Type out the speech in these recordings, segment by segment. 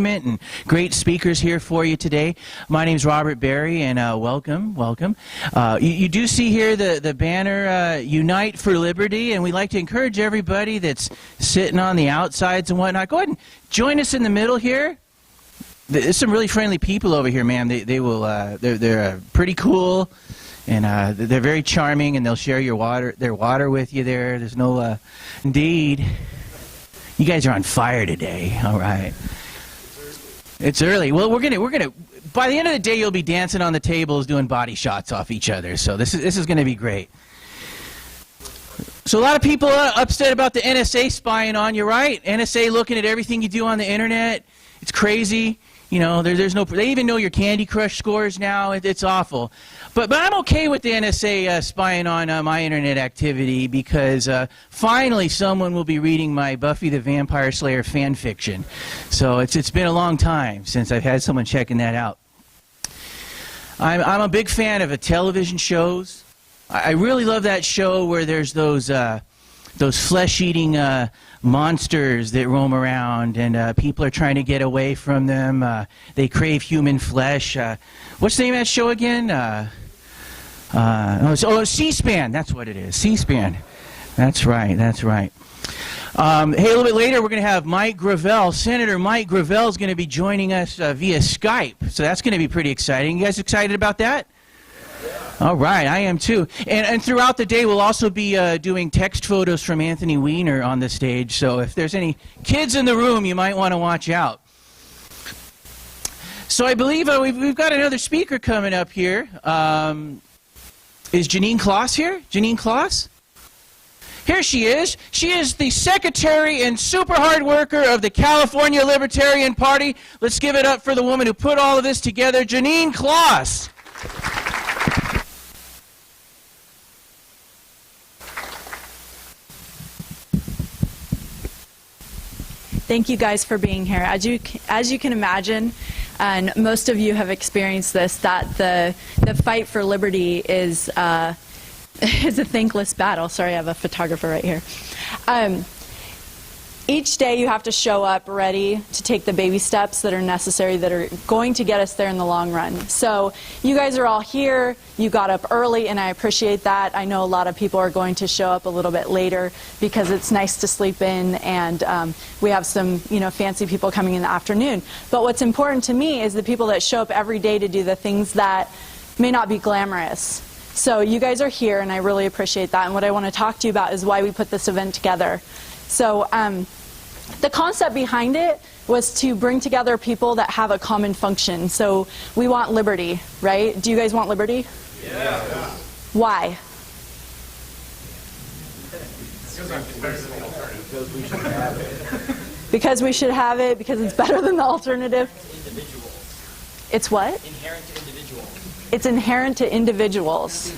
entertainment and great speakers here for you today. My name's Robert Berry, and welcome. You do see here the banner, Unite for Liberty, and we'd like to encourage everybody that's sitting on the outsides and whatnot, go ahead and join us in the middle here. There's some really friendly people over here, man. They're pretty cool. And they're very charming, and they'll share their water with you there. There's no, indeed. You guys are on fire today. All right. It's early. Well, we're gonna. By the end of the day, you'll be dancing on the tables, doing body shots off each other. So this is gonna be great. So a lot of people are upset about the NSA spying on you, right? NSA looking at everything you do on the internet. It's crazy. You know, there's no. They even know your Candy Crush scores now. It's awful. But I'm okay with the NSA spying on my internet activity because finally someone will be reading my Buffy the Vampire Slayer fan fiction. So it's been a long time since I've had someone checking that out. I'm a big fan of television shows. I really love that show where there's those flesh-eating monsters that roam around, and people are trying to get away from them. They crave human flesh. What's the name of that show again? C-SPAN. That's what it is. C-SPAN. That's right. Hey, a little bit later, we're going to have Mike Gravel. Senator Mike Gravel is going to be joining us via Skype. So that's going to be pretty exciting. You guys excited about that? All right, I am too. And throughout the day, we'll also be doing text photos from Anthony Weiner on the stage. So if there's any kids in the room, you might want to watch out. So I believe we've got another speaker coming up here. Is Janine Kloss here? Janine Kloss? Here she is. She is the secretary and super hard worker of the California Libertarian Party. Let's give it up for the woman who put all of this together, Janine Kloss. Thank you guys for being here. As you can imagine, and most of you have experienced this, that the fight for liberty is a thankless battle. Sorry, I have a photographer right here. Each day you have to show up ready to take the baby steps that are necessary, that are going to get us there in the long run. So you guys are all here. You got up early, and I appreciate that. I know a lot of people are going to show up a little bit later because it's nice to sleep in, and we have some fancy people coming in the afternoon. But what's important to me is the people that show up every day to do the things that may not be glamorous. So you guys are here, and I really appreciate that. And what I want to talk to you about is why we put this event together. So the concept behind it was to bring together people that have a common function. So we want liberty, right? Do you guys want liberty? Yeah. Why? Because we should have it. Because we should have it, because it's better than the alternative? Individuals. It's what? Inherent to individuals. It's inherent to individuals.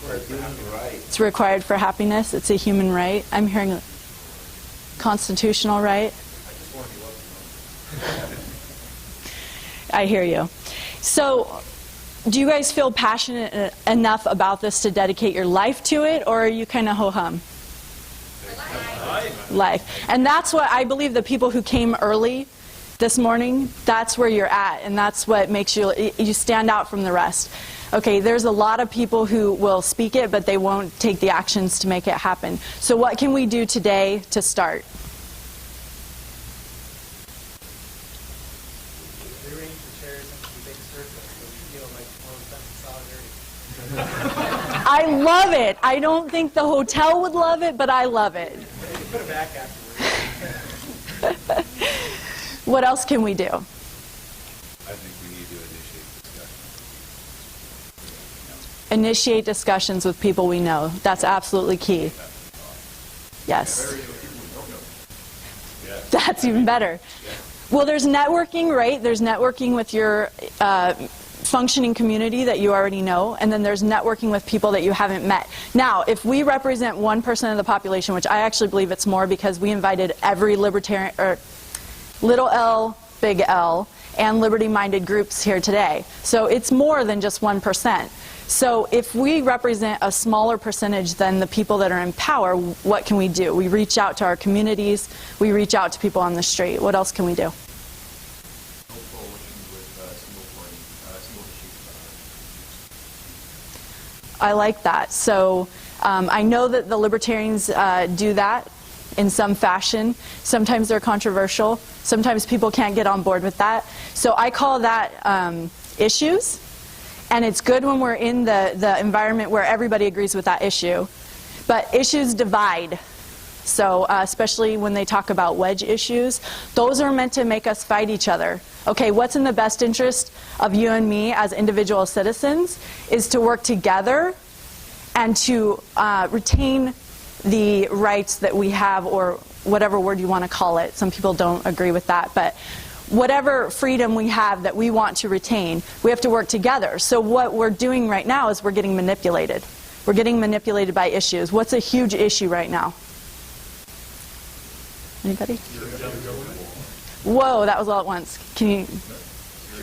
It's required for happiness. It's a human right. I'm hearing a constitutional right. I hear you. So, do you guys feel passionate enough about this to dedicate your life to it, or are you kind of ho-hum? Life. And that's what I believe the people who came early this morning, that's where you're at, and that's what makes you stand out from the rest. Okay, there's a lot of people who will speak it, but they won't take the actions to make it happen. So what can we do today to start? I love it. I don't think the hotel would love it, but I love it. Put it back afterwards. What else can we do? I think we need to Initiate discussions with people we know. That's absolutely key. Yes. That's even better. Well, there's networking, right? There's networking with your functioning community that you already know, and then there's networking with people that you haven't met. Now, if we represent 1% of the population, which I actually believe it's more because we invited every libertarian, or little L, big L, and liberty-minded groups here today. So it's more than just 1%. So if we represent a smaller percentage than the people that are in power, what can we do? We reach out to our communities. We reach out to people on the street. What else can we do? I like that. So I know that the libertarians do that in some fashion. Sometimes they're controversial. Sometimes people can't get on board with that. So I call that issues. And it's good when we're in the environment where everybody agrees with that issue. But issues divide. So especially when they talk about wedge issues, those are meant to make us fight each other. Okay, what's in the best interest of you and me as individual citizens is to work together and to retain the rights that we have, or whatever word you want to call it. Some people don't agree with that, but whatever freedom we have that we want to retain, we have to work together. So what we're doing right now is we're getting manipulated. We're getting manipulated by issues. What's a huge issue right now? Anybody? Whoa, that was all at once. Can you?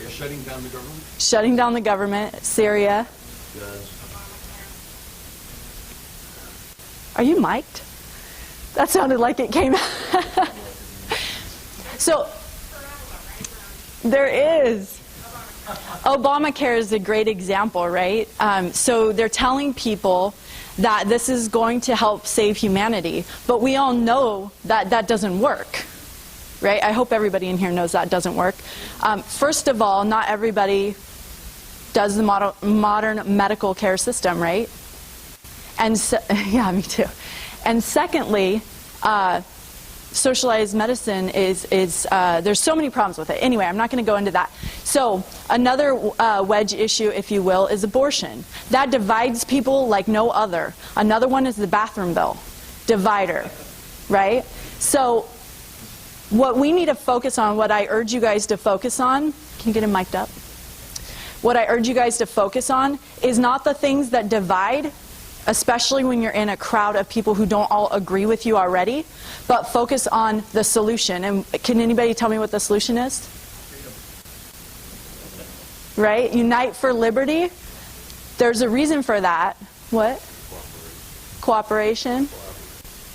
Shutting down the government? Shutting down the government, Syria. Are you mic'd? That sounded like it came out. So, there is. Obamacare is a great example, right? So they're telling people that this is going to help save humanity, but we all know that that doesn't work, right? I hope everybody in here knows that doesn't work. First of all, not everybody does the modern medical care system, right? And yeah, me too. And secondly, socialized medicine is there's so many problems with it. Anyway, I'm not going to go into that. So another wedge issue, if you will, is abortion. That divides people like no other. Another one is the bathroom bill, divider, right? So what we need to focus on, what I urge you guys to focus on, can you get him mic'd up? What I urge you guys to focus on is not the things that divide, especially when you're in a crowd of people who don't all agree with you already, but focus on the solution. And can anybody tell me what the solution is? Right? Unite for liberty. There's a reason for that. What? Cooperation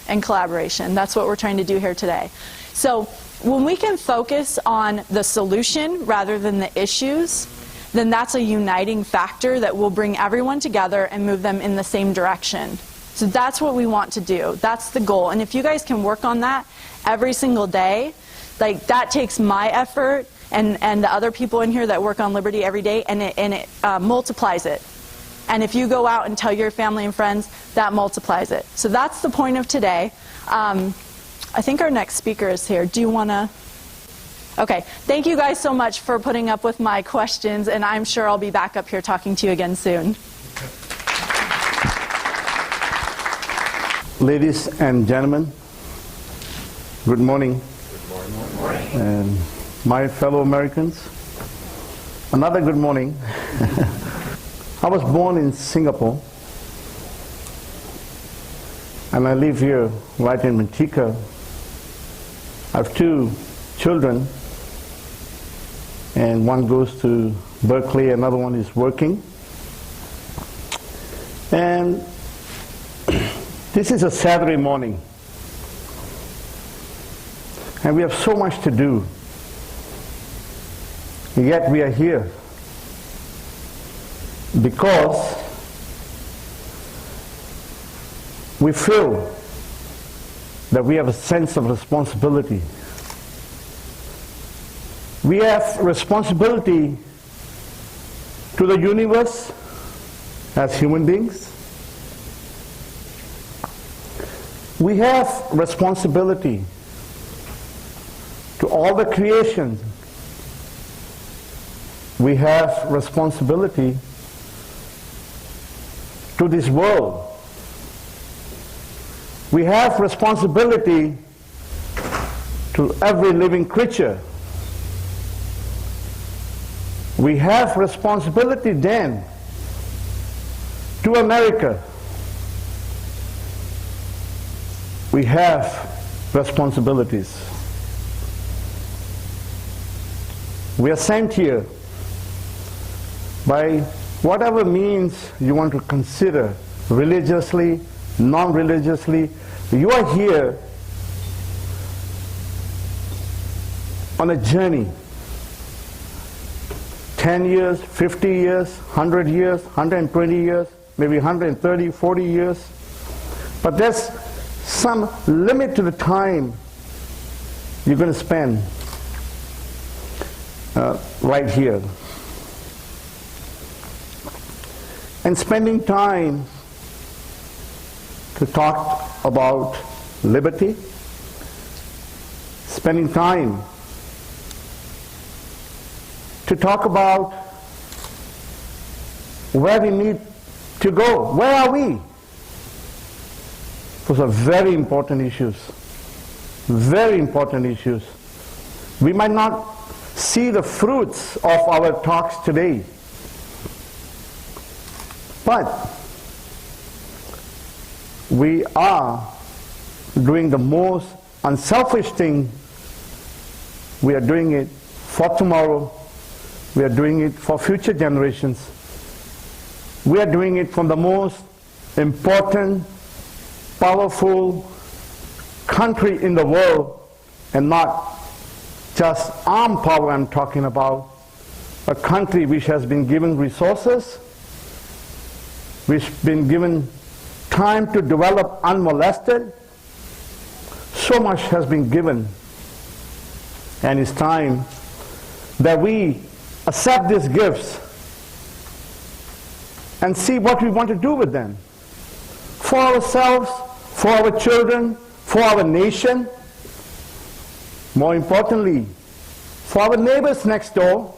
and collaboration. That's what we're trying to do here today. So when we can focus on the solution rather than the issues, then that's a uniting factor that will bring everyone together and move them in the same direction. So that's what we want to do. That's the goal. And if you guys can work on that every single day, like that takes my effort and the other people in here that work on liberty every day, and it multiplies it. And if you go out and tell your family and friends, that multiplies it. So that's the point of today. I think our next speaker is here. Do you want to? Okay, thank you guys so much for putting up with my questions, and I'm sure I'll be back up here talking to you again soon. Ladies and gentlemen, good morning. Good morning. And my fellow Americans, another good morning. I was born in Singapore, and I live here right in Manteca. I have 2 children, and one goes to Berkeley, another one is working. And this is a Saturday morning, and we have so much to do, yet we are here because we feel that we have a sense of responsibility. We have responsibility to the universe as human beings. We have responsibility to all the creation. We have responsibility to this world. We have responsibility to every living creature. We have responsibility then to America. We have responsibilities. We are sent here by whatever means you want to consider, religiously, non-religiously. You are here on a journey. 10 years, 50 years, 100 years, 120 years. maybe 130, 40 years. But there's some limit to the time you're going to spend right here. And spending time to talk about liberty, spending time to talk about where we need to go. Where are we? Those are very important issues. Very important issues. We might not see the fruits of our talks today, but we are doing the most unselfish thing. We are doing it for tomorrow. We are doing it for future generations. We are doing it from the most important, powerful country in the world, and not just armed power I'm talking about, a country which has been given resources, which has been given time to develop unmolested. So much has been given, and it's time that we accept these gifts and see what we want to do with them. For ourselves, for our children, for our nation, more importantly, for our neighbors next door,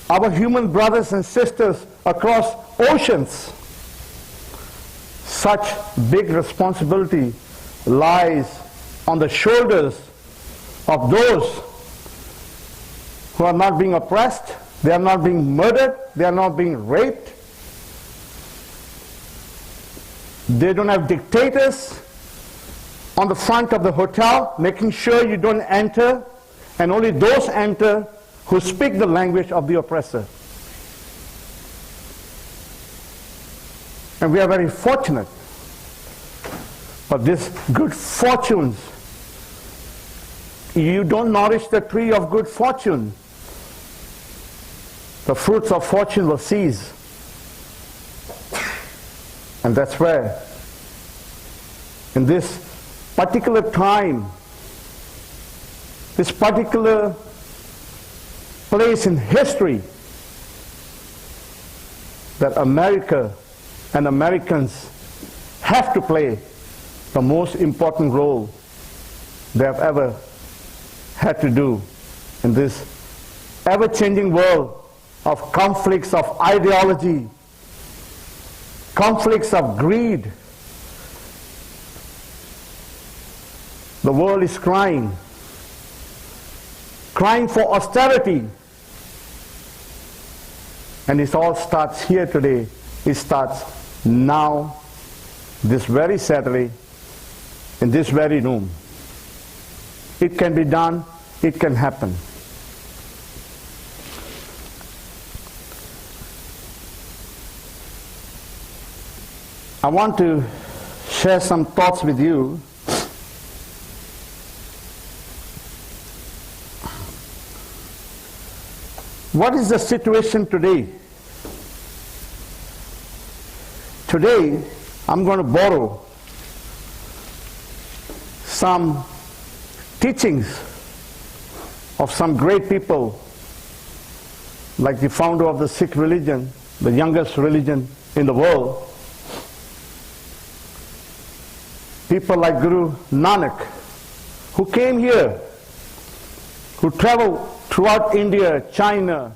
our human brothers and sisters across oceans. Such big responsibility lies on the shoulders of those who are not being oppressed, they are not being murdered, they are not being raped. They don't have dictators on the front of the hotel making sure you don't enter, and only those enter who speak the language of the oppressor. And we are very fortunate. But this good fortunes, you don't nourish the tree of good fortune, the fruits of fortune will cease. And that's where, in this particular time, this particular place in history, that America and Americans have to play the most important role they have ever had to do in this ever-changing world of conflicts of ideology, conflicts of greed. The world is crying for austerity. And it all starts here today. It starts now, this very Saturday, in this very room. It can be done, it can happen. I want to share some thoughts with you. What is the situation today? Today, I'm going to borrow some teachings of some great people, like the founder of the Sikh religion, the youngest religion in the world. People like Guru Nanak, who came here, who traveled throughout India, China,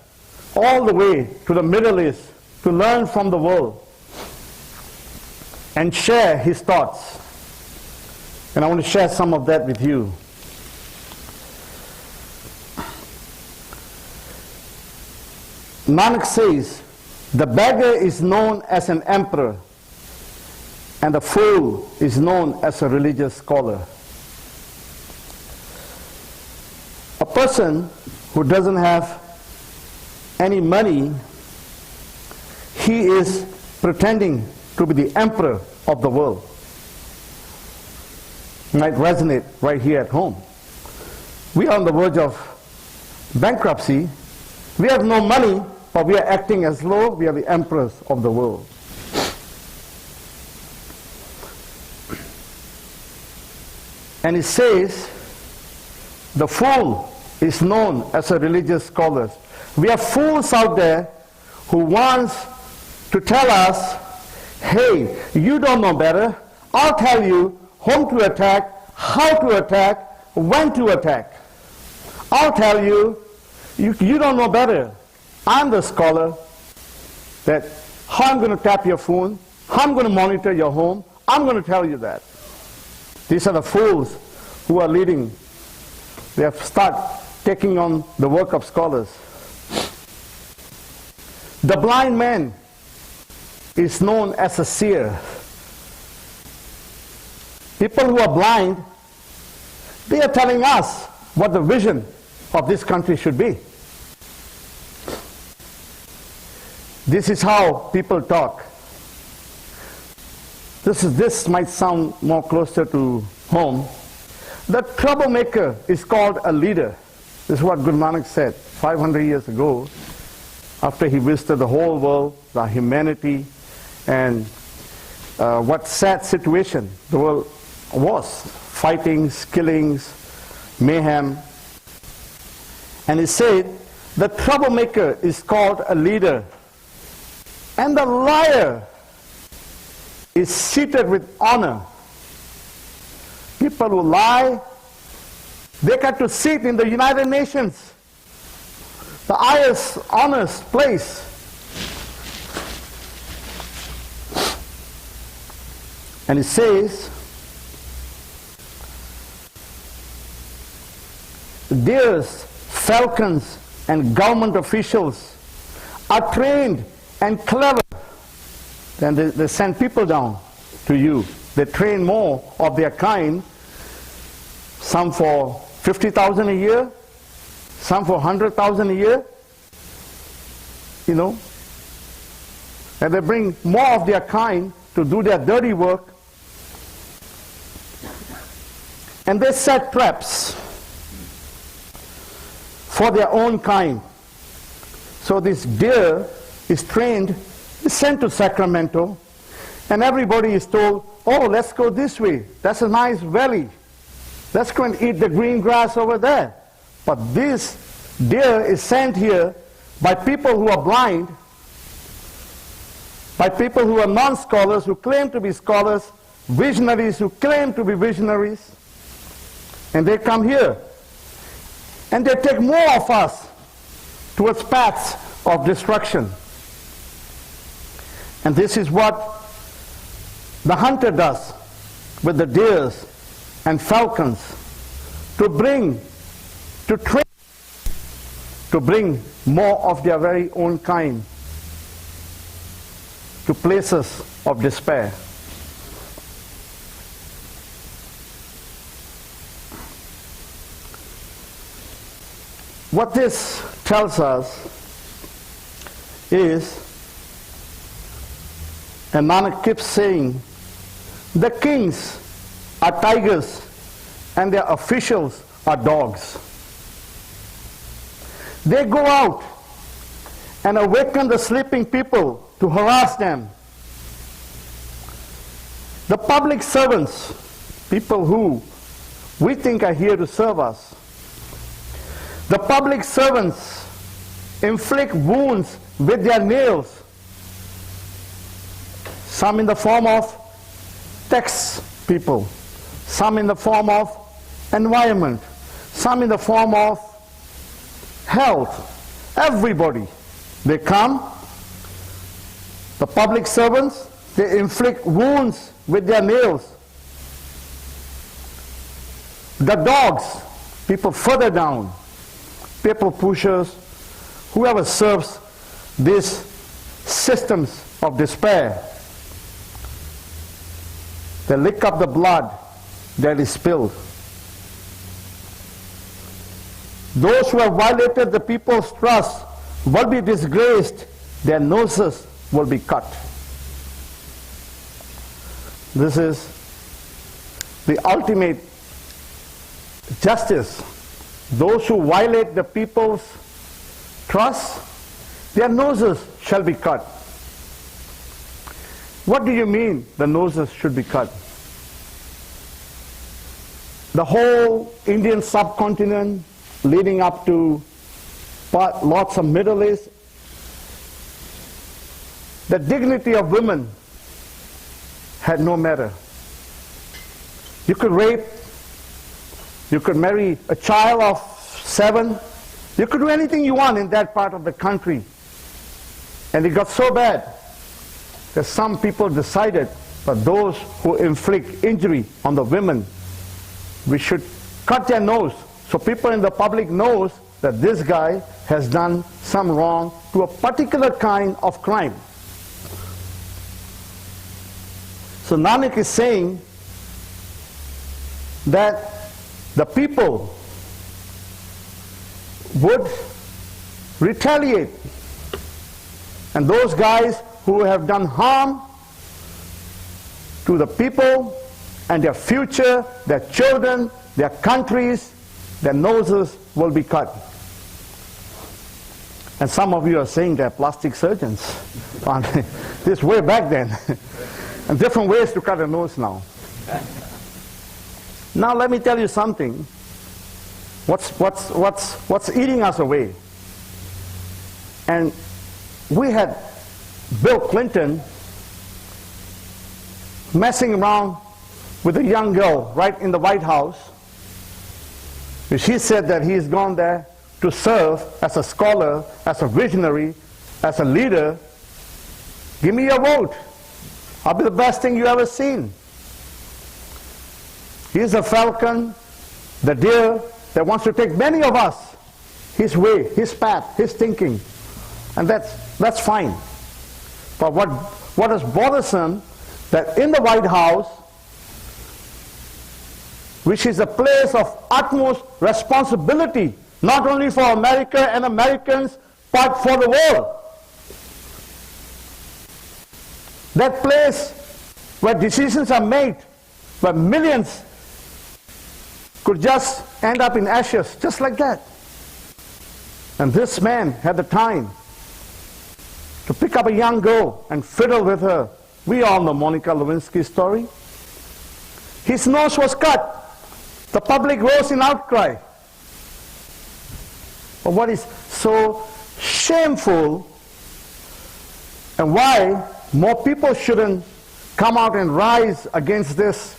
all the way to the Middle East to learn from the world and share his thoughts. And I want to share some of that with you. Nanak says, the beggar is known as an emperor, and the fool is known as a religious scholar. A person who doesn't have any money, he is pretending to be the emperor of the world. Might resonate right here at home. We are on the verge of bankruptcy. We have no money, but we are acting as though we are the emperors of the world. And it says, the fool is known as a religious scholar. We have fools out there who wants to tell us, hey, you don't know better. I'll tell you whom to attack, how to attack, when to attack. I'll tell you, you don't know better. I'm the scholar that how I'm going to tap your phone, how I'm going to monitor your home, I'm going to tell you that. These are the fools who are leading. They have started taking on the work of scholars. The blind man is known as a seer. People who are blind, they are telling us what the vision of this country should be. This is how people talk. This might sound more closer to home. The troublemaker is called a leader. This is what Guru Nanak said 500 years ago, after he visited the whole world, the humanity, and what sad situation the world was. Fightings, killings, mayhem. And he said, the troublemaker is called a leader, and the liar is seated with honor. People who lie, they get to sit in the United Nations, the highest honors place. And it says, deers, falcons, and government officials are trained and clever. Then they send people down to you. They train more of their kind, some for 50,000 a year, some for 100,000 a year, you know. And they bring more of their kind to do their dirty work. And they set traps for their own kind. So this deer is trained, is sent to Sacramento, and everybody is told, oh, let's go this way. That's a nice valley. Let's go and eat the green grass over there. But this deer is sent here by people who are blind, by people who are non-scholars, who claim to be scholars, visionaries who claim to be visionaries, and they come here. And they take more of us towards paths of destruction. And this is what the hunter does with the deers and falcons, to bring more of their very own kind to places of despair. What this tells us is, and Nanak keeps saying, the kings are tigers and their officials are dogs. They go out and awaken the sleeping people to harass them. The public servants, people who we think are here to serve us, the public servants inflict wounds with their nails, some in the form of tax people, some in the form of environment, some in the form of health. Everybody, they come, the public servants, they inflict wounds with their nails. The dogs, people further down, people pushers, whoever serves these systems of despair, they lick up the blood that is spilled. Those who have violated the people's trust will be disgraced, their noses will be cut. This is the ultimate justice. Those who violate the people's trust, their noses shall be cut. What do you mean the noses should be cut? The whole Indian subcontinent leading up to lots of Middle East, the dignity of women had no matter. You could rape, you could marry a child of 7, you could do anything you want in that part of the country. And it got so bad that some people decided that those who inflict injury on the women, we should cut their nose so people in the public knows that this guy has done some wrong to a particular kind of crime. So Nanak is saying that the people would retaliate, and those guys who have done harm to the people and their future, their children, their countries, their noses will be cut. And some of you are saying they're plastic surgeons. This way back then. And different ways to cut a nose now. Now let me tell you something. What's eating us away? And we had Bill Clinton messing around with a young girl right in the White House. She said that he's gone there to serve as a scholar, as a visionary, as a leader. Give me your vote. I'll be the best thing you ever seen. He's a falcon, the deer that wants to take many of us his way, his path, his thinking. And that's fine. But what is bothersome, that in the White House, which is a place of utmost responsibility, not only for America and Americans, but for the world. That place where decisions are made, where millions could just end up in ashes, just like that. And this man had the time to pick up a young girl and fiddle with her. We all know Monica Lewinsky's story. His nose was cut. The public rose in outcry. But what is so shameful, and why more people shouldn't come out and rise against this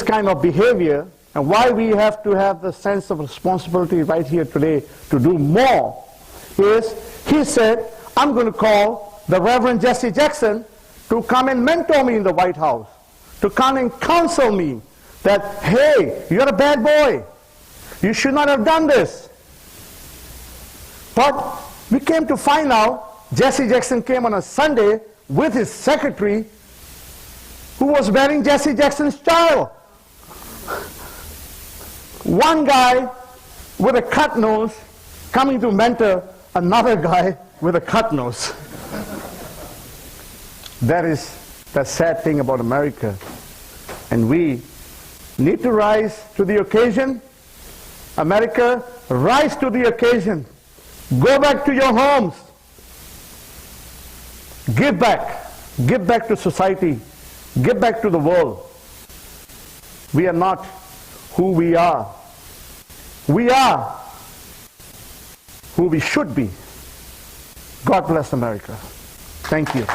kind of behavior, and why we have to have the sense of responsibility right here today to do more, is he said, I'm going to call the Reverend Jesse Jackson to come and mentor me in the White House, to come and counsel me that, hey, you're a bad boy. You should not have done this. But we came to find out Jesse Jackson came on a Sunday with his secretary who was bearing Jesse Jackson's child. One guy with a cut nose coming to mentor another guy with a cut nose. That is the sad thing about America. And we need to rise to the occasion. America, rise to the occasion. Go back to your homes. Give back. Give back to society. Give back to the world. We are not who we are. We are who we should be. God bless America. Thank you.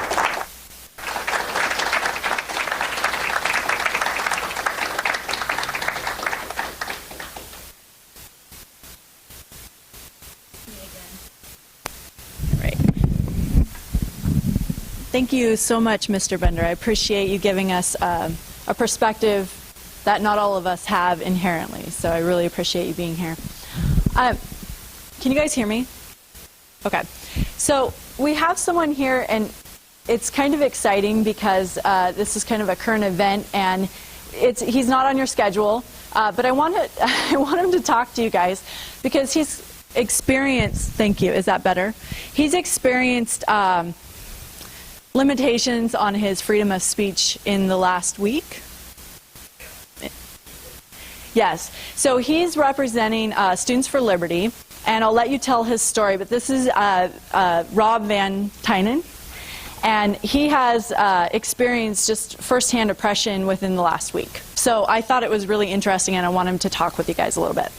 Thank you so much, Mr. Bender. I appreciate you giving us a perspective that not all of us have inherently. So I really appreciate you being here. Can you guys hear me? Okay. So we have someone here, and it's kind of exciting because this is kind of a current event, and he's not on your schedule. But I want him to talk to you guys because he's experienced. Thank you. Is that better? He's experienced limitations on his freedom of speech in the last week. Yes. So he's representing Students for Liberty, and I'll let you tell his story, but this is Rob Van Tynen, and he has experienced just firsthand oppression within the last week. So I thought it was really interesting, and I want him to talk with you guys a little bit.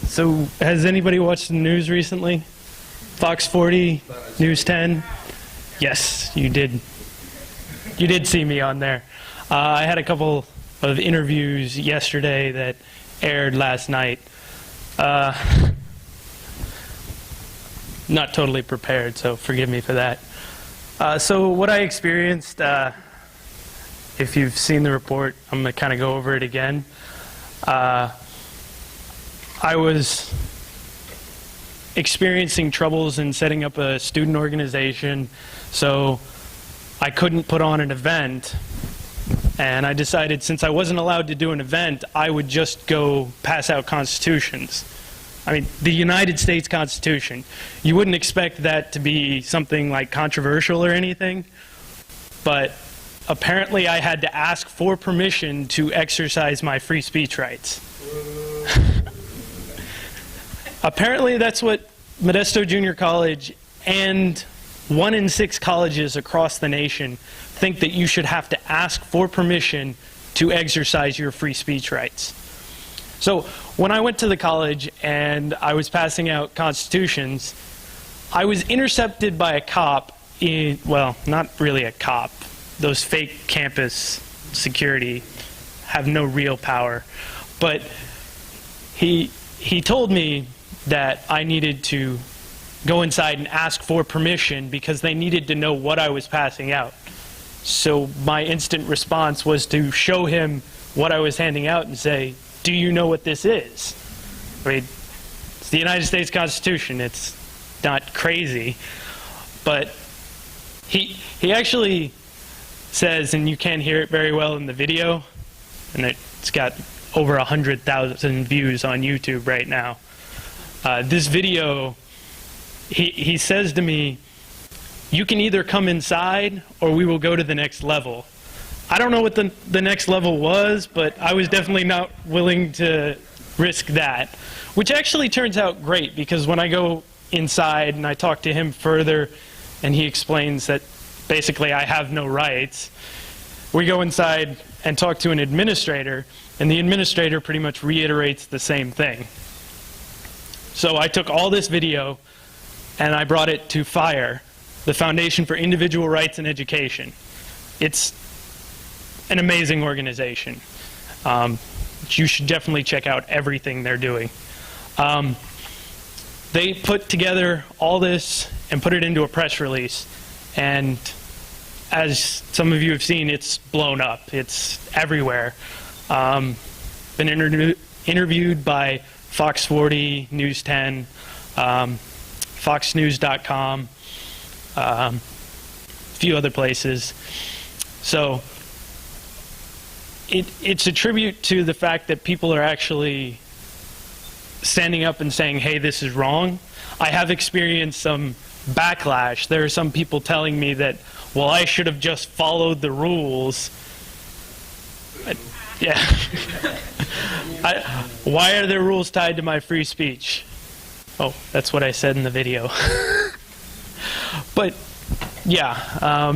So, has anybody watched the news recently? Fox 40, News 10? Yes, you did. You did see me on there. I had a couple of interviews yesterday that aired last night. Not totally prepared, so forgive me for that. So what I experienced, if you've seen the report, I'm going to kind of go over it again. I was experiencing troubles in setting up a student organization, so I couldn't put on an event, and I decided since I wasn't allowed to do an event, I would just go pass out constitutions. I mean, the United States Constitution. You wouldn't expect that to be something like controversial or anything, but apparently I had to ask for permission to exercise my free speech rights. Apparently that's what Modesto Junior College and 1 in 6 colleges across the nation think, that you should have to ask for permission to exercise your free speech rights. So when I went to the college and I was passing out constitutions, I was intercepted by a cop well, not really a cop. Those fake campus security have no real power. But he told me that I needed to go inside and ask for permission because they needed to know what I was passing out. So my instant response was to show him what I was handing out and say, "Do you know what this is?" I mean, it's the United States Constitution. It's not crazy. But he actually says, and you can't hear it very well in the video, and it's got over 100,000 views on YouTube right now. This video, he says to me, "You can either come inside or we will go to the next level." I don't know what the next level was, but I was definitely not willing to risk that, which actually turns out great, because when I go inside and I talk to him further and he explains that basically I have no rights, we go inside and talk to an administrator, and the administrator pretty much reiterates the same thing. So I took all this video and I brought it to FIRE, the Foundation for Individual Rights in Education. It's an amazing organization. You should definitely check out everything they're doing. They put together all this and put it into a press release, and as some of you have seen, it's blown up. It's everywhere. Been interviewed by Fox 40, News 10, foxnews.com, a few other places. So it's a tribute to the fact that people are actually standing up and saying, "Hey, this is wrong." I have experienced some backlash. There are some people telling me that, well, I should have just followed the rules. Yeah. Why are there rules tied to my free speech? Oh, that's what I said in the video. But yeah,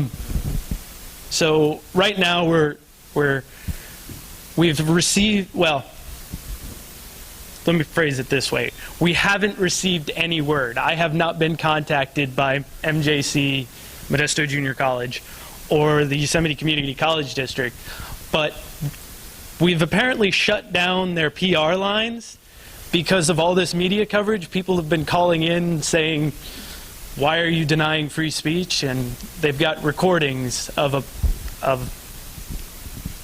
so right now we've received, well, let me phrase it this way. We haven't received any word. I have not been contacted by MJC, Modesto Junior College, or the Yosemite Community College District, but we've apparently shut down their PR lines because of all this media coverage. People have been calling in saying, "Why are you denying free speech?" And they've got recordings of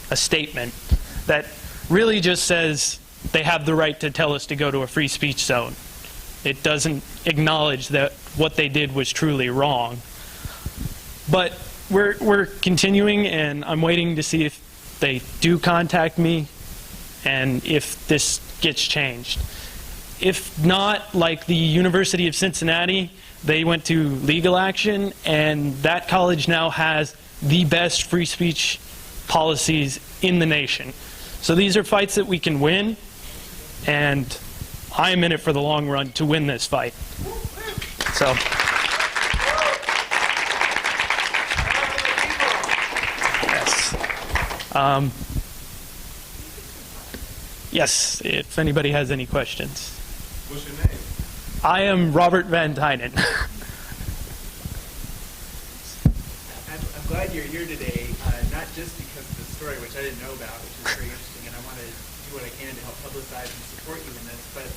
a statement that really just says they have the right to tell us to go to a free speech zone. It doesn't acknowledge that what they did was truly wrong. But we're continuing, and I'm waiting to see if they do contact me and if this gets changed. If not, like the University of Cincinnati, they went to legal action, and that college now has the best free speech policies in the nation. So these are fights that we can win, and I am in it for the long run to win this fight. So. Yes, if anybody has any questions. What's your name? I am Robert Van Tynen. I'm glad you're here today, not just because of the story, which I didn't know about, which is very interesting, and I want to do what I can to help publicize and support you in this. But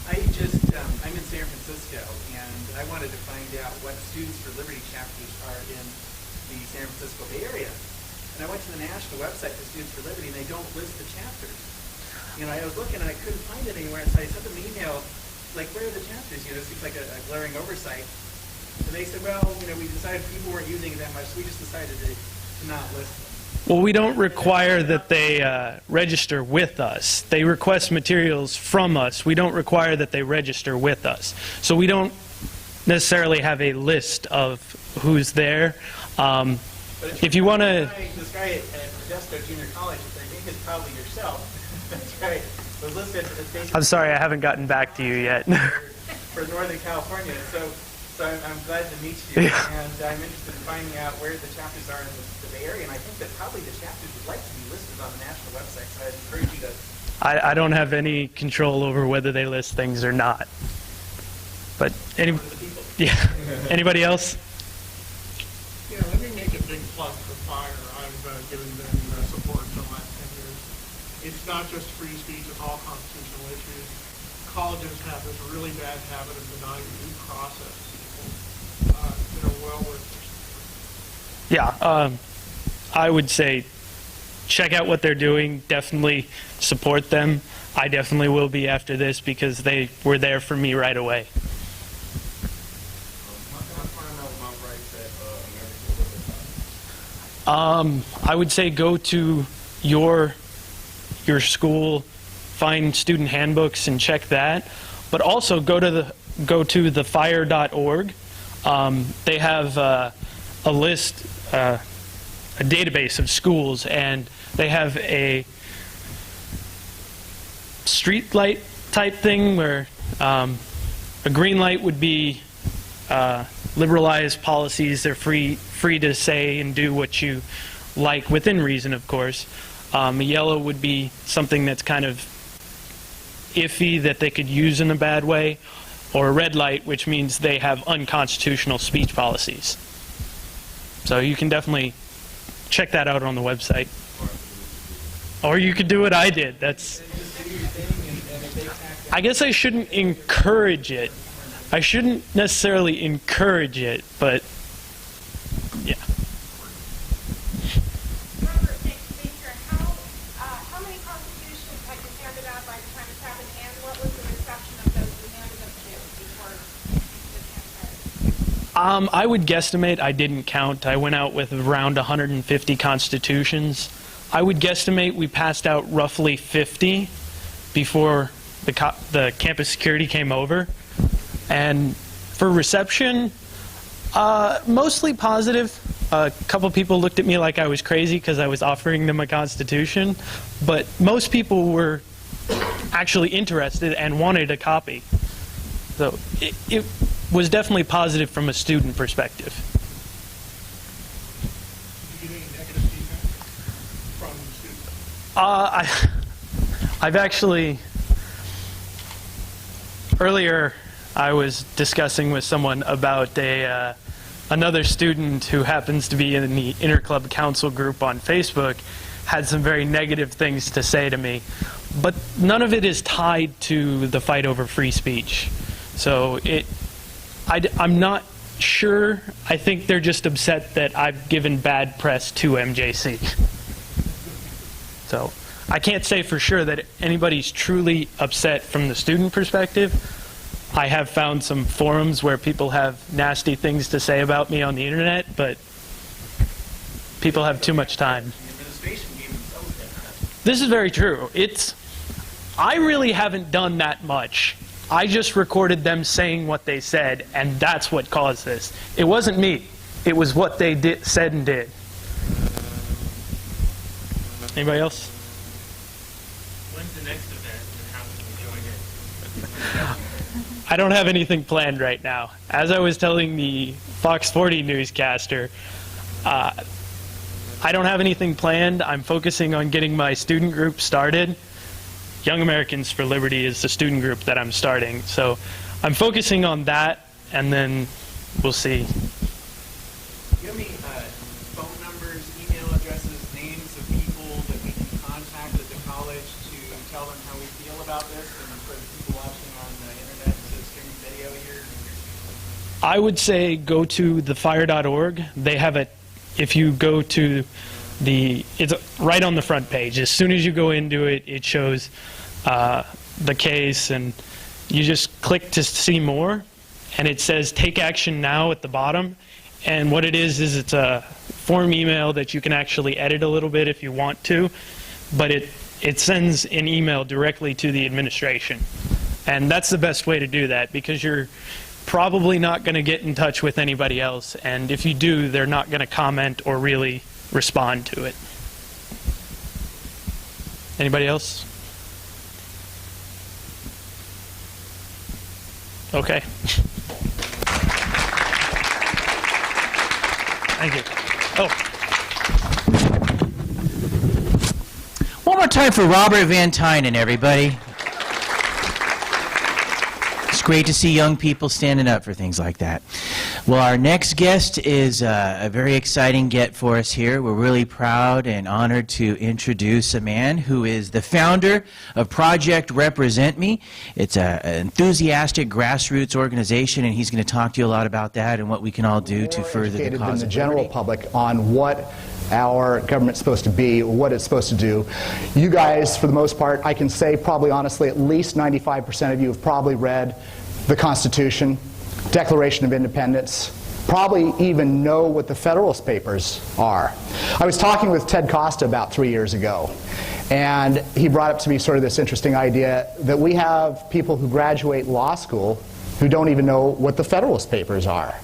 I'm in San Francisco, and I wanted to find out what Students for Liberty chapters are in the San Francisco Bay Area. And I went to the national website for Students for Liberty, and they don't list the chapters. You know, I was looking, and I couldn't find it anywhere, and so I sent them an email, like, where are the chapters? You know, it seems like a glaring oversight. And they said, well, you know, we decided people weren't using it that much, so we just decided to not list them. Well, we don't require that they register with us. They request materials from us. We don't require that they register with us. So we don't necessarily have a list of who's there. If you want to... This guy at Modesto Junior College, I think it's probably yourself. That's right. Was listed as basically... I'm sorry, I haven't gotten back to you yet. for Northern California. So I'm glad to meet you, and I'm interested in finding out where the chapters are in the Bay Area, and I think that probably the chapters would like to be listed on the national website, so I'd encourage you to... I don't have any control over whether they list things or not. But anybody else? Yeah, let me make a big plug for FIRE. I've given them support for the last 10 years. It's not just free speech, it's all constitutional issues. Colleges have this really bad habit of denying due process to people that are well worth their support. Yeah, I would say check out what they're doing. Definitely support them. I definitely will be after this because they were there for me right away. I would say go to your school, find student handbooks and check that, but also go to thefire.org. They have a list, a database of schools, and they have a street light type thing where a green light would be liberalized policies. They're free to say and do what you like within reason, of course. A yellow would be something that's kind of iffy that they could use in a bad way, or a red light, which means they have unconstitutional speech policies. So you can definitely check that out on the website. Or you could do what I did. I guess I shouldn't encourage it. I shouldn't necessarily encourage it, but yeah. Robert, how many constitutions had you handed out by the time this happened, and what was the reception of those you handed them to before the campaign? I would guesstimate, I didn't count, I went out with around 150 constitutions. I would guesstimate we passed out roughly 50 before the campus security came over. And for reception, mostly positive. A couple people looked at me like I was crazy because I was offering them a constitution, but most people were actually interested and wanted a copy. So it was definitely positive from a student perspective. Did you get any negative feedback from students? I've actually, earlier I was discussing with someone about another student who happens to be in the Interclub Council group on Facebook, had some very negative things to say to me, but none of it is tied to the fight over free speech. So I'm not sure. I think they're just upset that I've given bad press to MJC. So I can't say for sure that anybody's truly upset from the student perspective. I have found some forums where people have nasty things to say about me on the internet, but people have too much time. This is very true. I really haven't done that much. I just recorded them saying what they said, and that's what caused this. It wasn't me. It was what they said and did. Anybody else? When's the next event and how can we join it? I don't have anything planned right now. As I was telling the Fox 40 newscaster, I don't have anything planned. I'm focusing on getting my student group started. Young Americans for Liberty is the student group that I'm starting. So I'm focusing on that, and then we'll see. Do you have any phone numbers, email addresses, names of people that we can contact at the college to tell them how we feel about this, and for the people watching on the internet to stream video here? I would say go to thefire.org. They have it. If you go to it's right on the front page. As soon as you go into it, it shows the case, and you just click to see more, and it says take action now at the bottom. And what it is it's a form email that you can actually edit a little bit if you want to, but it sends an email directly to the administration. And that's the best way to do that, because you're probably not going to get in touch with anybody else, and if you do, they're not going to comment or really respond to it. Anybody else? Okay. Thank you. Oh. One more time for Robert Van Tynen, everybody. It's great to see young people standing up for things like that. Well, our next guest is a very exciting get for us here. We're really proud and honored to introduce a man who is the founder of Project Represent Me. It's an enthusiastic grassroots organization, and he's going to talk to you a lot about that and what we can all do to further the cause than of the general liberty. public on what our government's supposed to be, or what it's supposed to do. You guys, for the most part, I can say probably honestly, at least 95% of you have probably read the Constitution, Declaration of Independence, probably even know what the Federalist Papers are. I was talking with Ted Costa about 3 years ago, and he brought up to me sort of this interesting idea that we have people who graduate law school who don't even know what the Federalist Papers are.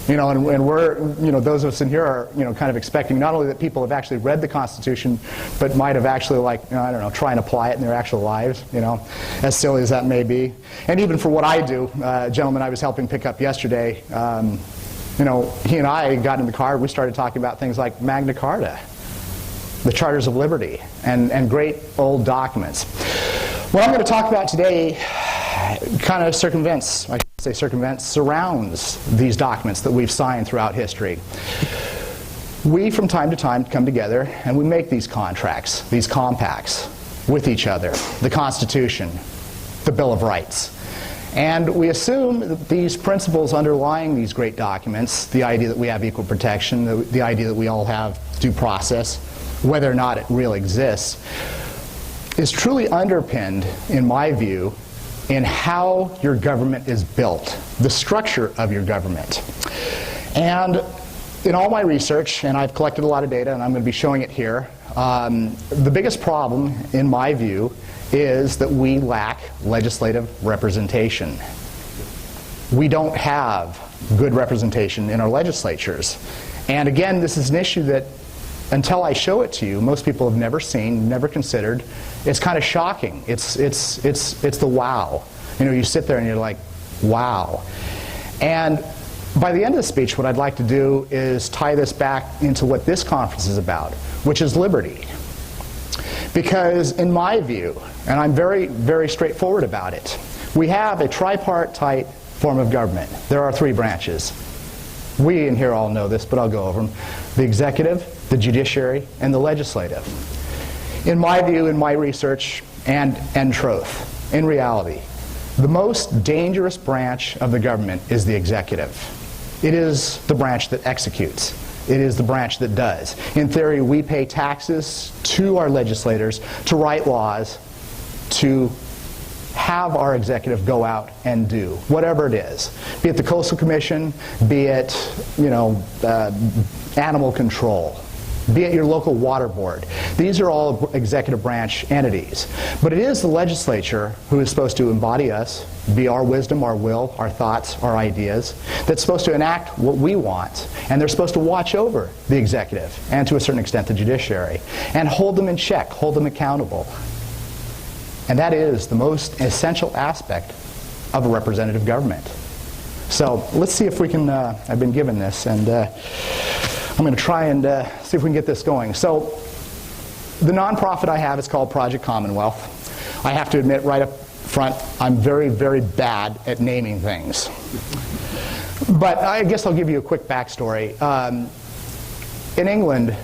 You know, and we're, you know, those of us in here are, you know, kind of expecting not only that people have actually read the Constitution, but might have actually, like, you know, I don't know, try and apply it in their actual lives, you know, as silly as that may be. And even for what I do, a gentleman I was helping pick up yesterday, you know, he and I got in the car, we started talking about things like Magna Carta, the Charters of Liberty, and great old documents. What I'm going to talk about today kind of surrounds these documents that we've signed throughout history. We, from time to time, come together and we make these contracts, these compacts with each other, the Constitution, the Bill of Rights. And we assume that these principles underlying these great documents, the idea that we have equal protection, the idea that we all have due process, whether or not it really exists, is truly underpinned, in my view, in how your government is built, the structure of your government. And in all my research, and I've collected a lot of data, and I'm going to be showing it here, the biggest problem, in my view, is that we lack legislative representation. We don't have good representation in our legislatures. And again, this is an issue that, until I show it to you, most people have never seen, never considered. It's kind of shocking. It's the wow. You know, you sit there and you're like, wow. And by the end of the speech, what I'd like to do is tie this back into what this conference is about, which is liberty. Because in my view, and I'm very, very straightforward about it, we have a tripartite form of government. There are three branches. We in here all know this, but I'll go over them. The executive, the judiciary, and the legislative. In my view, in my research, and truth, in reality, the most dangerous branch of the government is the executive. It is the branch that executes. It is the branch that does. In theory, we pay taxes to our legislators to write laws, to have our executive go out and do whatever it is. Be it the Coastal Commission, be it, you know, animal control, be it your local water board. These are all executive branch entities. But it is the legislature who is supposed to embody us, be our wisdom, our will, our thoughts, our ideas, that's supposed to enact what we want. And they're supposed to watch over the executive, and to a certain extent the judiciary, and hold them in check, hold them accountable. And that is the most essential aspect of a representative government. So let's see if we can, I've been given this, and I'm going to try and see if we can get this going. So the nonprofit I have is called Project Commonwealth. I have to admit right up front, I'm very, very bad at naming things. But I guess I'll give you a quick backstory. In England,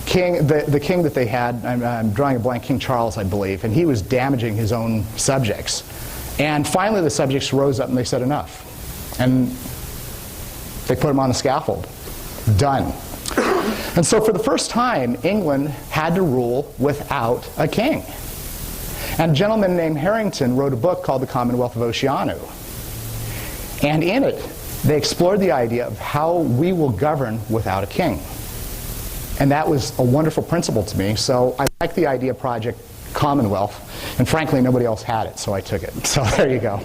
the king that they had, I'm drawing a blank, King Charles, I believe, and he was damaging his own subjects. And finally the subjects rose up and they said enough. And they put him on the scaffold. Done. And so for the first time, England had to rule without a king. And a gentleman named Harrington wrote a book called The Commonwealth of Oceania. And in it, they explored the idea of how we will govern without a king. And that was a wonderful principle to me, so I like the idea of Project Commonwealth. And frankly, nobody else had it, so I took it. So there you go.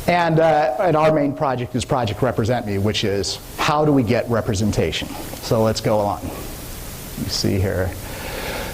And our main project is Project Represent Me, which is how do we get representation? So let's go on. You see here.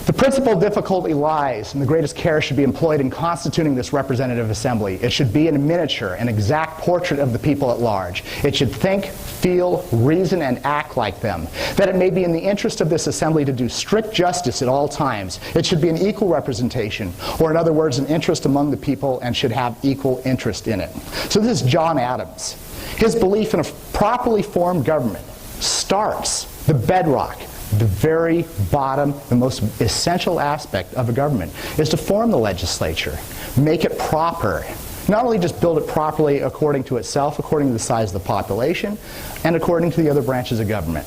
The principal difficulty lies, and the greatest care should be employed in constituting this representative assembly. It should be in a miniature, an exact portrait of the people at large. It should think, feel, reason, and act like them. That it may be in the interest of this assembly to do strict justice at all times. It should be an equal representation, or in other words, an interest among the people, and should have equal interest in it. So this is John Adams. His belief in a properly formed government starts the bedrock. The very bottom, the most essential aspect of a government is to form the legislature, make it proper. Not only just build it properly according to itself, according to the size of the population, and according to the other branches of government.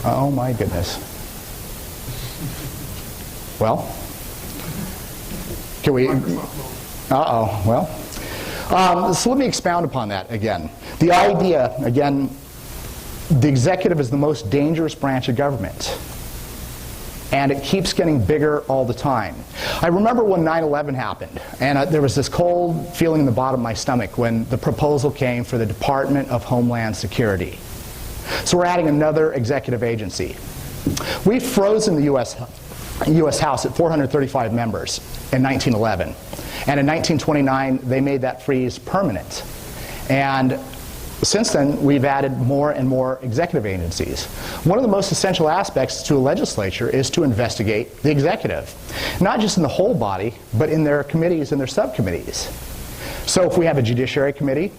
Oh my goodness. Well, can we... Uh-oh, well. So let me expound upon that again. The idea, again, the executive is the most dangerous branch of government. And it keeps getting bigger all the time. I remember when 9/11 happened, and there was this cold feeling in the bottom of my stomach when the proposal came for the Department of Homeland Security. So we're adding another executive agency. We've frozen the U.S. House at 435 members in 1911. And in 1929, they made that freeze permanent. And since then, we've added more and more executive agencies. One of the most essential aspects to a legislature is to investigate the executive. Not just in the whole body, but in their committees and their subcommittees. So if we have a judiciary committee,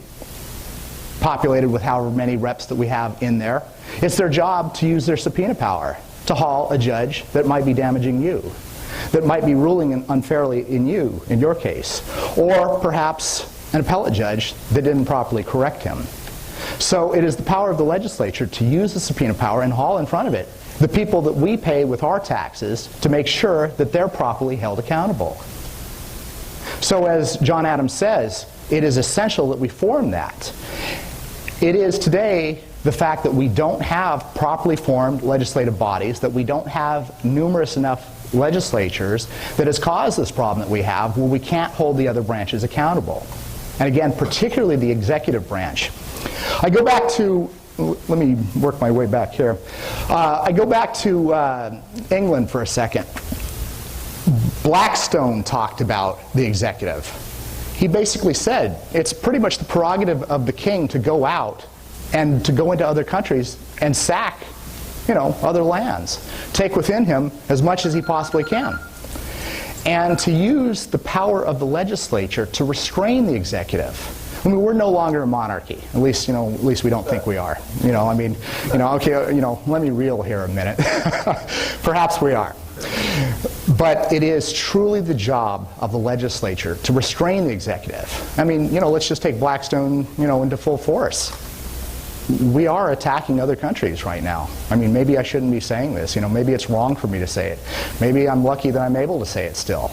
populated with however many reps that we have in there, it's their job to use their subpoena power to haul a judge that might be damaging you, that might be ruling unfairly in you, in your case, or perhaps an appellate judge that didn't properly correct him. So it is the power of the legislature to use the subpoena power and haul in front of it the people that we pay with our taxes to make sure that they're properly held accountable. So as John Adams says, it is essential that we form that. It is today the fact that we don't have properly formed legislative bodies, that we don't have numerous enough legislatures, that has caused this problem that we have where we can't hold the other branches accountable. And again, particularly the executive branch. I go back to, let me work my way back here. I go back to England for a second. Blackstone talked about the executive. He basically said it's pretty much the prerogative of the king to go out and to go into other countries and sack, other lands. Take within him as much as he possibly can. And to use the power of the legislature to restrain the executive. I mean, we're no longer a monarchy. At least we don't think we are. Let me reel here a minute. Perhaps we are. But it is truly the job of the legislature to restrain the executive. I mean, let's just take Blackstone, into full force. We are attacking other countries right now. I mean, maybe I shouldn't be saying this. Maybe it's wrong for me to say it. Maybe I'm lucky that I'm able to say it still.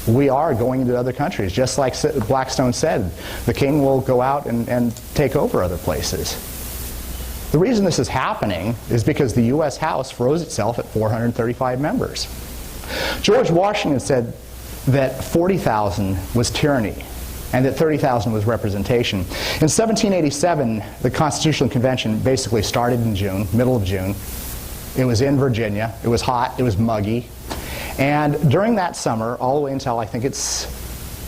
We are going into other countries. Just like Blackstone said, the king will go out and take over other places. The reason this is happening is because the U.S. House froze itself at 435 members. George Washington said that 40,000 was tyranny and that 30,000 was representation. In 1787, the Constitutional Convention basically started in June, middle of June. It was in Virginia. It was hot. It was muggy. And during that summer, all the way until I think it's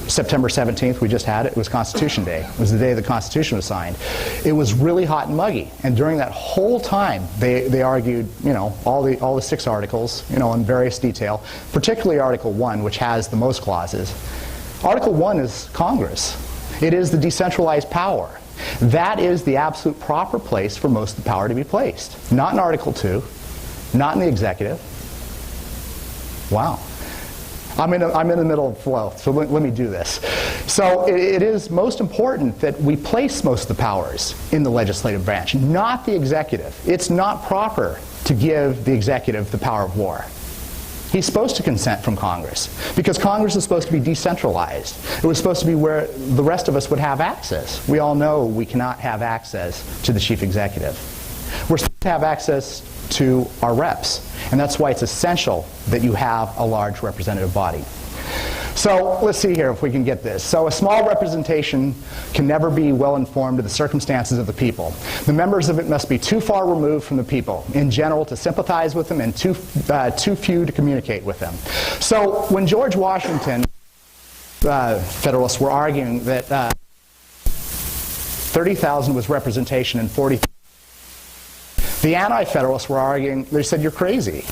September 17th, we just had it, it was Constitution Day. It was the day the Constitution was signed. It was really hot and muggy. And during that whole time, they argued, you know, all the 6 articles, you know, in various detail, particularly Article 1, which has the most clauses. Article 1 is Congress. It is the decentralized power. That is the absolute proper place for most of the power to be placed. Not in Article 2, not in the executive. Wow. I'm in the middle of flow, so let me do this. So it is most important that we place most of the powers in the legislative branch, not the executive. It's not proper to give the executive the power of war. He's supposed to consent from Congress, because Congress is supposed to be decentralized. It was supposed to be where the rest of us would have access. We all know we cannot have access to the chief executive. We're supposed to have access to our reps, and that's why it's essential that you have a large representative body. So let's see here if we can get this. So a small representation can never be well informed of the circumstances of the people. The members of it must be too far removed from the people in general to sympathize with them, and too few to communicate with them. So when George Washington, Federalists were arguing that 30,000 was representation and 40,000, the anti-Federalists were arguing, they said, you're crazy.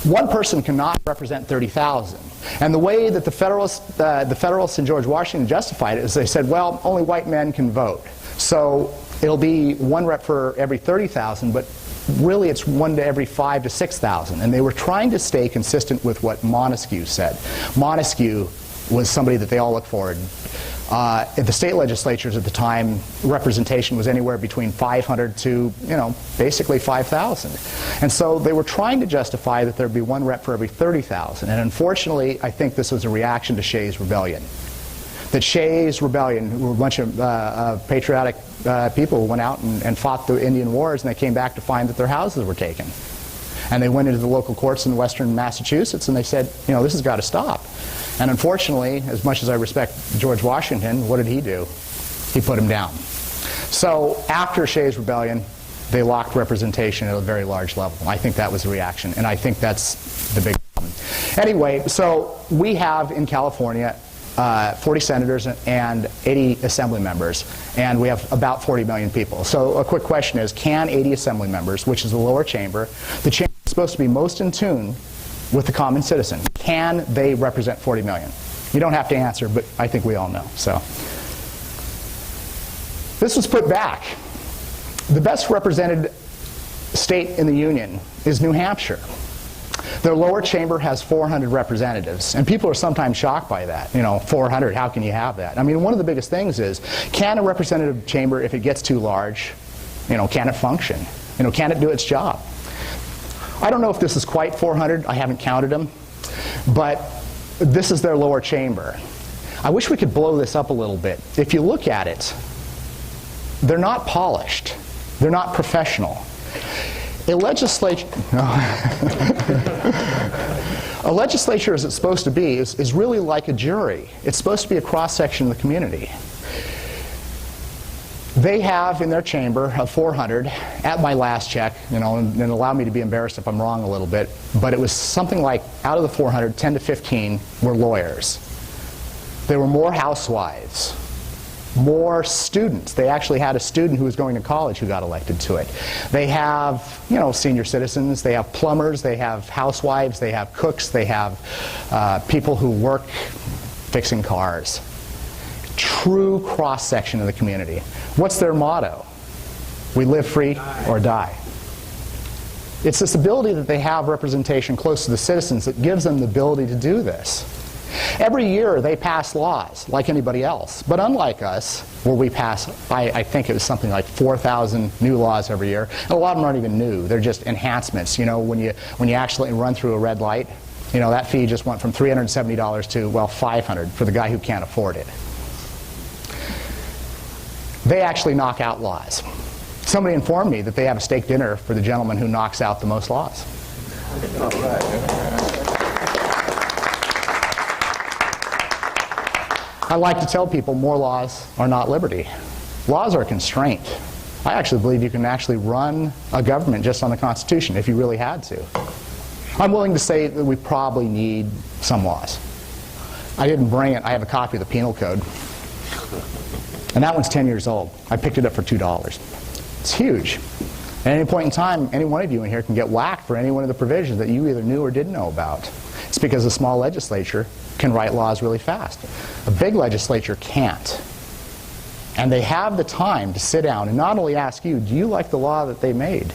One person cannot represent 30,000. And the way that the Federalists and George Washington justified it is they said, well, only white men can vote. So it'll be 1 rep for every 30,000, but really it's 1 to every 5 to 6,000. And they were trying to stay consistent with what Montesquieu said. Montesquieu was somebody that they all looked forward. At the state legislatures at the time, representation was anywhere between 500 to, you know, basically 5,000. And so they were trying to justify that there'd be 1 rep for every 30,000. And unfortunately, I think this was a reaction to Shays' Rebellion. That Shays' Rebellion were a bunch of patriotic people who went out and fought the Indian Wars, and they came back to find that their houses were taken. And they went into the local courts in western Massachusetts, and they said, you know, this has got to stop. And unfortunately, as much as I respect George Washington, what did he do? He put him down. So after Shays' Rebellion, they locked representation at a very large level. I think that was a reaction, and I think that's the big problem. Anyway, so we have in California 40 senators and 80 assembly members, and we have about 40 million people. So a quick question is, can 80 assembly members, which is the lower chamber, the chamber is supposed to be most in tune with the common citizen, can they represent 40 million? You don't have to answer, but I think we all know. So this was put back. The best represented state in the Union is New Hampshire. Their lower chamber has 400 representatives, and people are sometimes shocked by that. You know, 400, how can you have that? I mean, one of the biggest things is, can a representative chamber, if it gets too large, you know, can it function? You know, can it do its job? I don't know if this is quite 400. I haven't counted them, but this is their lower chamber. I wish we could blow this up a little bit. If you look at it, they're not polished. They're not professional. A legislature, a legislature, as it's supposed to be, is really like a jury. It's supposed to be a cross-section of the community. They have in their chamber of 400, at my last check, you know, and allow me to be embarrassed if I'm wrong a little bit, but it was something like, out of the 400, 10 to 15 were lawyers. There were more housewives, more students. They actually had a student who was going to college who got elected to it. They have, you know, senior citizens, they have plumbers, they have housewives, they have cooks, they have people who work fixing cars. True cross-section of the community. What's their motto? We live free or die. It's this ability that they have representation close to the citizens that gives them the ability to do this. Every year they pass laws like anybody else, but unlike us, where we pass, I think it was something like 4,000 new laws every year, and a lot of them aren't even new. They're just enhancements. You know, when you actually run through a red light, you know, that fee just went from $370 to, well, $500 for the guy who can't afford it. They actually knock out laws. somebody informed me that they have a steak dinner for the gentleman who knocks out the most laws. I like to tell people more laws are not liberty. Laws are a constraint. I actually believe you can actually run a government just on the Constitution if you really had to. I'm willing to say that we probably need some laws. I didn't bring it. I have a copy of the Penal Code. And that one's 10 years old. I picked it up for $2. It's huge. At any point in time, any one of you in here can get whacked for any one of the provisions that you either knew or didn't know about. It's because a small legislature can write laws really fast. A big legislature can't. And they have the time to sit down and not only ask you, do you like the law that they made?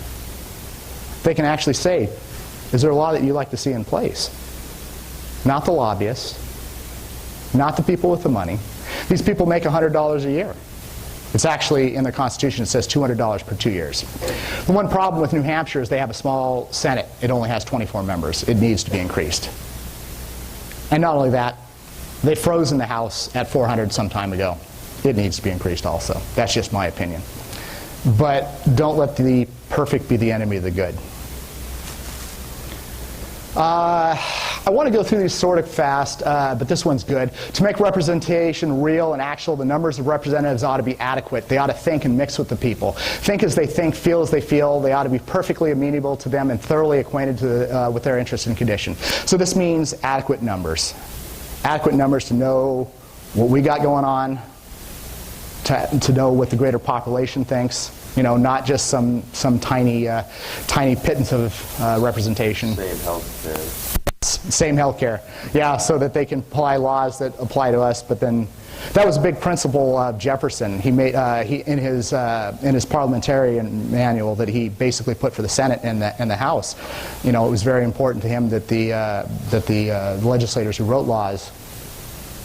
They can actually say, is there a law that you'd like to see in place? Not the lobbyists, not the people with the money. These people make $100 a year. It's actually, in the Constitution, it says $200 per 2 years. The one problem with New Hampshire is they have a small Senate. It only has 24 members. It needs to be increased. And not only that, they froze in the House at 400 some time ago. It needs to be increased also. That's just my opinion. But don't let the perfect be the enemy of the good. I want to go through these sort of fast, but this one's good. To make representation real and actual, the numbers of representatives ought to be adequate. They ought to think and mix with the people. Think as they think, feel as they feel. They ought to be perfectly amenable to them and thoroughly acquainted with their interests and condition. So this means adequate numbers. Adequate numbers to know what we got going on, to know what the greater population thinks. You know, not just some tiny pittance of representation. Same health care. Yeah, so that they can apply laws that apply to us. But then, that was a big principle of Jefferson. He made in his parliamentarian manual that he basically put for the Senate and the House. You know, it was very important to him that the legislators who wrote laws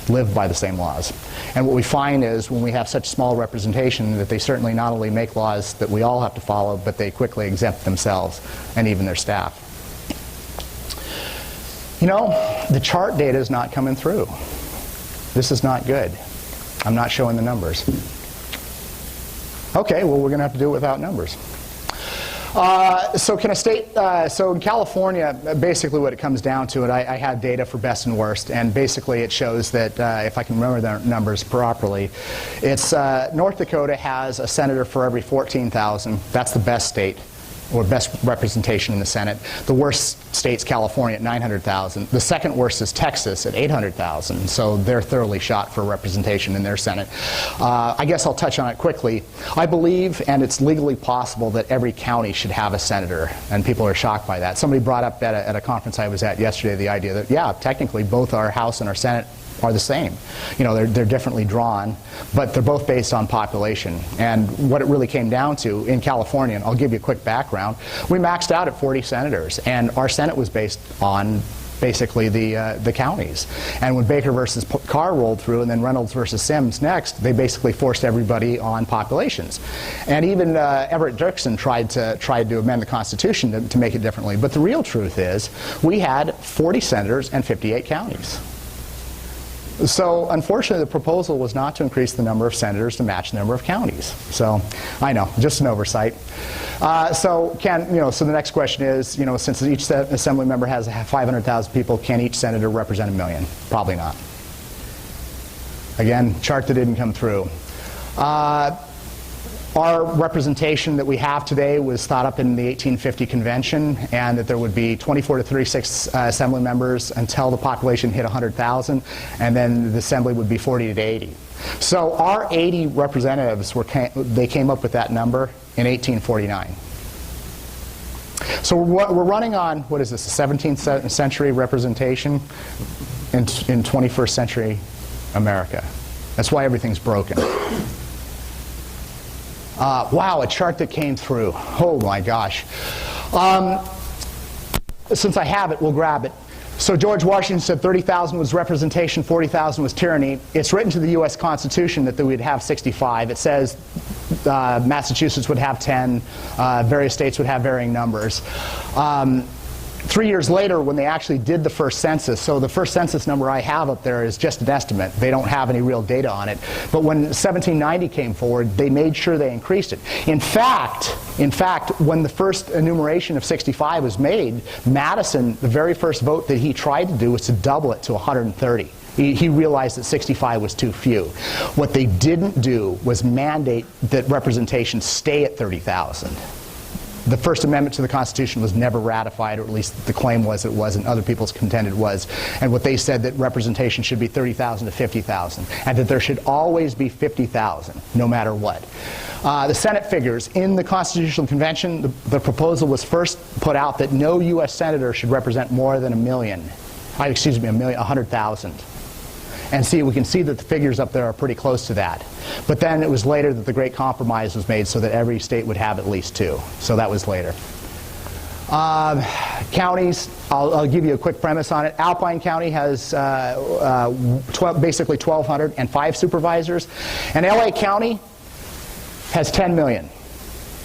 live by the same laws. And what we find is when we have such small representation that they certainly not only make laws that we all have to follow, but they quickly exempt themselves and even their staff. You know, the chart data is not coming through. This is not good. I'm not showing the numbers. Okay, well, we're going to have to do it without numbers. So can a state, so in California, basically what it comes down to, and I had data for best and worst, and basically it shows that, if I can remember the numbers properly, it's North Dakota has a senator for every 14,000. That's the best state, or best representation in the Senate. The worst state's California at 900,000. The second worst is Texas at 800,000. So they're thoroughly shot for representation in their Senate. I guess I'll touch on it quickly. I believe, and it's legally possible, that every county should have a senator, and people are shocked by that. Somebody brought up at a conference I was at yesterday the idea that, yeah, technically both our House and our Senate are the same. You know, they're differently drawn, but they're both based on population. And what it really came down to in California, and I'll give you a quick background, we maxed out at 40 senators, and our Senate was based on basically the counties. And when Baker versus Carr rolled through, and then Reynolds versus Sims next, they basically forced everybody on populations. And even Everett Dirksen tried to amend the Constitution to make it differently. But the real truth is, we had 40 senators and 58 counties. So, unfortunately, the proposal was not to increase the number of senators to match the number of counties. So, I know, just an oversight. So the next question is, you know, since each assembly member has 500,000 people, can each senator represent 1 million? Probably not. Again, chart that didn't come through. Our representation that we have today was thought up in the 1850 convention, and that there would be 24 to 36 assembly members until the population hit 100,000, and then the assembly would be 40 to 80. So our 80 representatives they came up with that number in 1849. So we're running on, what is this, a 17th century representation in 21st century America. That's why everything's broken. Wow, a chart that came through. Oh my gosh. Since I have it, we'll grab it. So George Washington said 30,000 was representation, 40,000 was tyranny. It's written to the U.S. Constitution that we'd have 65. It says Massachusetts would have 10. Various states would have varying numbers. 3 years later, when they actually did the first census, so the first census number I have up there is just an estimate. They don't have any real data on it. But when 1790 came forward, they made sure they increased it. In fact, when the first enumeration of 65 was made, Madison, the very first vote that he tried to do was to double it to 130. He realized that 65 was too few. What they didn't do was mandate that representation stay at 30,000. The First Amendment to the Constitution was never ratified, or at least the claim was it wasn't. Other people's contended it was. And what they said that representation should be 30,000 to 50,000, and that there should always be 50,000, no matter what. The Senate figures. In the Constitutional Convention, the proposal was first put out that no U.S. senator should represent more than 100,000. And see, we can see that the figures up there are pretty close to that. But then it was later that the Great Compromise was made so that every state would have at least 2. So that was later. Counties, I'll give you a quick premise on it. Alpine County has basically 1,205 supervisors. And LA County has 10 million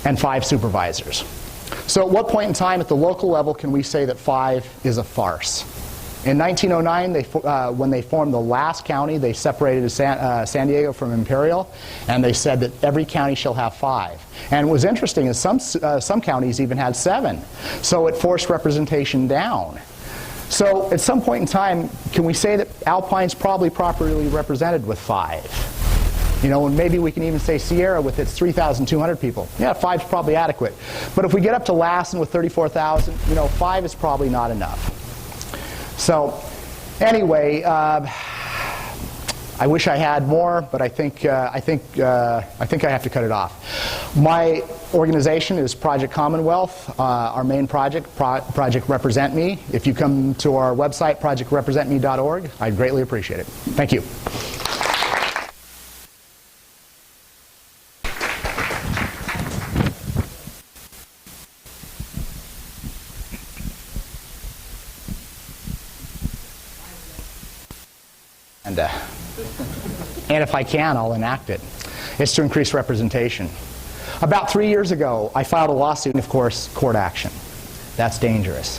and 5 supervisors. So at what point in time at the local level can we say that 5 is a farce? In 1909, when they formed the last county, they separated San Diego from Imperial, and they said that every county shall have 5. And what was interesting is some counties even had 7. So it forced representation down. So at some point in time, can we say that Alpine's probably properly represented with 5? You know, and maybe we can even say Sierra with its 3,200 people. Yeah, 5's probably adequate. But if we get up to Lassen with 34,000, you know, 5 is probably not enough. So, anyway, I wish I had more, but I think I have to cut it off. My organization is Project Commonwealth. Our main project, Project Represent Me. If you come to our website, projectrepresentme.org, I'd greatly appreciate it. Thank you. And if I can, I'll enact it. It's to increase representation. About 3 years ago, I filed a lawsuit, and of course, court action. That's dangerous.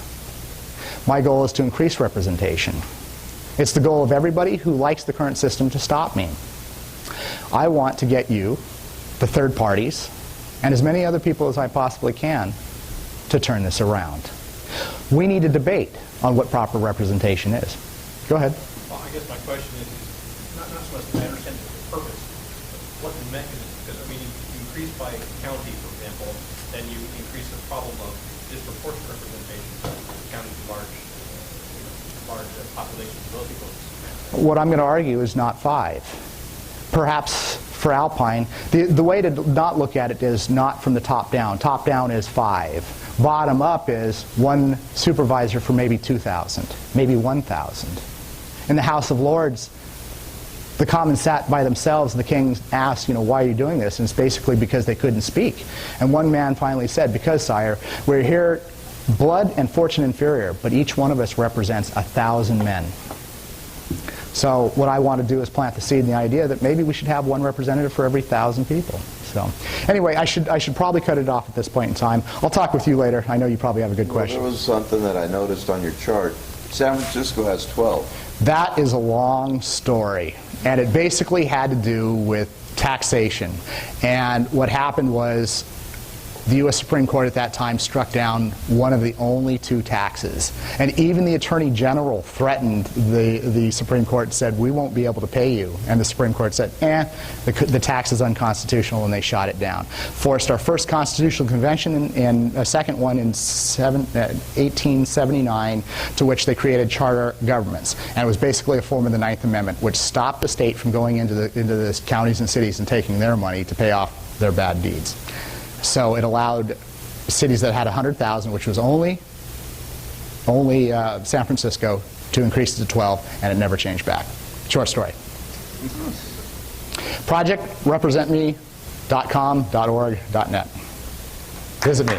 My goal is to increase representation. It's the goal of everybody who likes the current system to stop me. I want to get you, the third parties, and as many other people as I possibly can, to turn this around. We need a debate on what proper representation is. Go ahead. Well, I guess my question is not so much that I understand the purpose, but what the mechanism, because I mean, if you increase by county, for example, then you increase the problem of disproportionate representation of counties with large populations of those people. What I'm going to argue is not 5. Perhaps for Alpine, the way to not look at it is not from the top down. Top down is 5. Bottom up is 1 supervisor for maybe 2,000, maybe 1,000. In the House of Lords, the Commons sat by themselves, and the king asked, you know, why are you doing this? And it's basically because they couldn't speak. And one man finally said, because, sire, we're here blood and fortune inferior, but each one of us represents 1,000 men. So what I want to do is plant the seed in the idea that maybe we should have 1 representative for every 1,000 people. So anyway, I should probably cut it off at this point in time. I'll talk with you later. I know you probably have a good question. There was something that I noticed on your chart. San Francisco has 12. That is a long story, and it basically had to do with taxation. And what happened was the U.S. Supreme Court at that time struck down one of the only 2 taxes. And even the Attorney General threatened the Supreme Court and said, we won't be able to pay you. And the Supreme Court said, the tax is unconstitutional, and they shot it down. Forced our first constitutional convention and a second one in 1879, to which they created charter governments. And it was basically a form of the 9th Amendment, which stopped the state from going into the counties and cities and taking their money to pay off their bad deeds. So it allowed cities that had 100,000, which was only San Francisco, to increase it to 12, and it never changed back. Short story. ProjectRepresentMe.com.org.net. Visit me.